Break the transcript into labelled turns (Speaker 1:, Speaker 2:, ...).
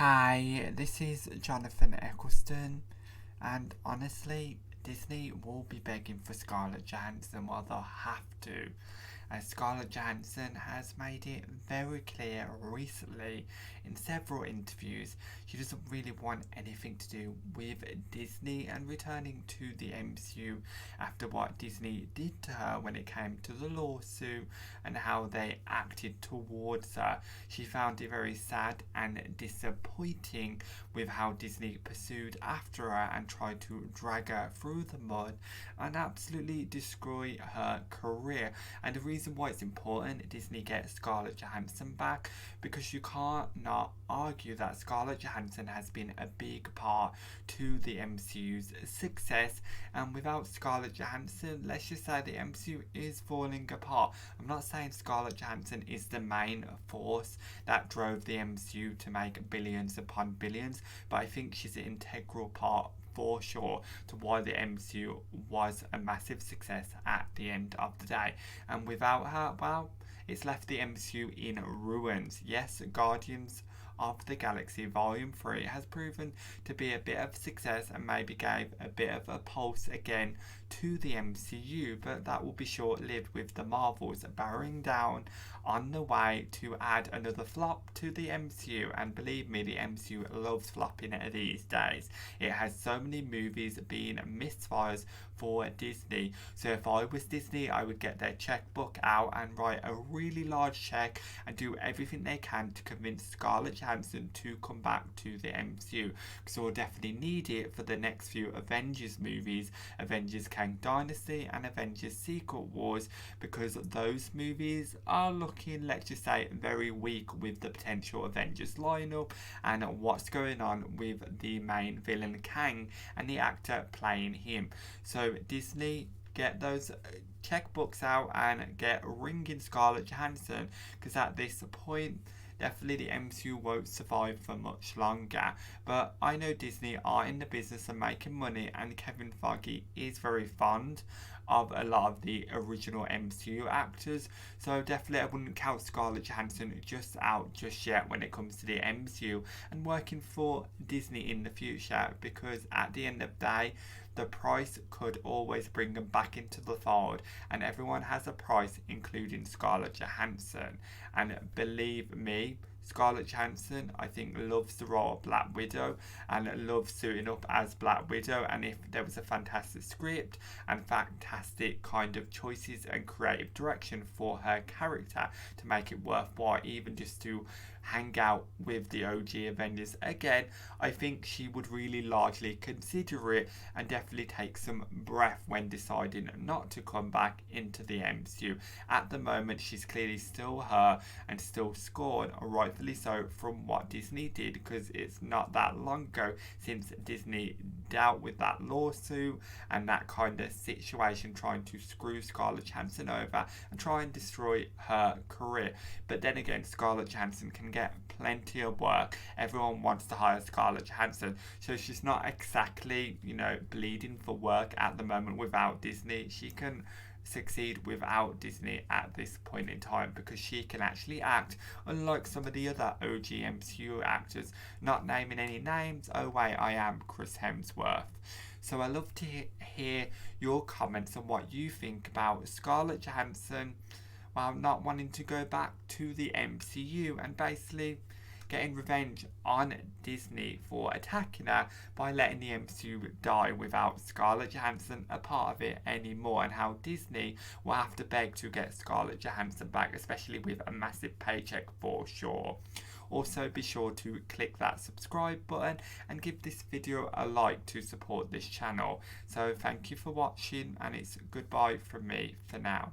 Speaker 1: Hi, this is Jonathan Eccleston, and honestly, Disney will be begging for Scarlett Johansson, well, they'll have to, as Scarlett Johansson has made it very clear recently in several interviews she doesn't really want anything to do with Disney and returning to the MCU after what Disney did to her when it came to the lawsuit and how they acted towards her. She found it very sad and disappointing with how Disney pursued after her and tried to drag her through the mud and absolutely destroy her career. And the reason why it's important Disney gets Scarlett Johansson back, because you can't not argue that Scarlett Johansson has been a big part to the MCU's success, and without Scarlett Johansson, let's just say the MCU is falling apart. I'm not saying Scarlett Johansson is the main force that drove the MCU to make billions upon billions, but I think she's an integral part for sure to why the MCU was a massive success at the end of the day. And without her, well, it's left the MCU in ruins. Yes, Guardians of the Galaxy Volume 3 has proven to be a bit of a success and maybe gave a bit of a pulse again to the MCU, but that will be short lived with the Marvels bearing down on the way to add another flop to the MCU. And believe me, the MCU loves flopping these days. It has so many movies being misfires for Disney. So if I was Disney, I would get their checkbook out and write a really large check and do everything they can to convince Scarlett Johansson to come back to the MCU, because we'll definitely need it for the next few Avengers movies, Avengers Kang Dynasty and Avengers Secret Wars, because those movies are looking, let's just say, very weak with the potential Avengers lineup and what's going on with the main villain Kang and the actor playing him. So Disney, get those checkbooks out and get ringing Scarlett Johansson, because at this point definitely the MCU won't survive for much longer. But I know Disney are in the business of making money, and Kevin Feige is very fond of a lot of the original MCU actors. So definitely I wouldn't count Scarlett Johansson just out just yet when it comes to the MCU and working for Disney in the future, because at the end of the day, the price could always bring them back into the fold, and everyone has a price, including Scarlett Johansson. And believe me, Scarlett Johansson, I think, loves the role of Black Widow and loves suiting up as Black Widow. And if there was a fantastic script and fantastic kind of choices and creative direction for her character to make it worthwhile, even just to hang out with the OG Avengers again, I think she would really largely consider it and definitely take some breath when deciding not to come back into the MCU. At the moment, she's clearly still her and still scored, rightfully so, from what Disney did, because it's not that long ago since Disney dealt with that lawsuit and that kind of situation, trying to screw Scarlett Johansson over and try and destroy her career. But then again, Scarlett Johansson can get plenty of work. Everyone wants to hire Scarlett Johansson, so she's not exactly, bleeding for work at the moment without Disney. She can succeed without Disney at this point in time, because she can actually act, unlike some of the other OG MCU actors, not naming any names. Oh wait, I am Chris Hemsworth. So I love to hear your comments on what you think about Scarlett Johansson, while not wanting to go back to the MCU and basically getting revenge on Disney for attacking her by letting the MCU die without Scarlett Johansson a part of it anymore, and how Disney will have to beg to get Scarlett Johansson back, especially with a massive paycheck for sure. Also, be sure to click that subscribe button and give this video a like to support this channel. So thank you for watching, and it's goodbye from me for now.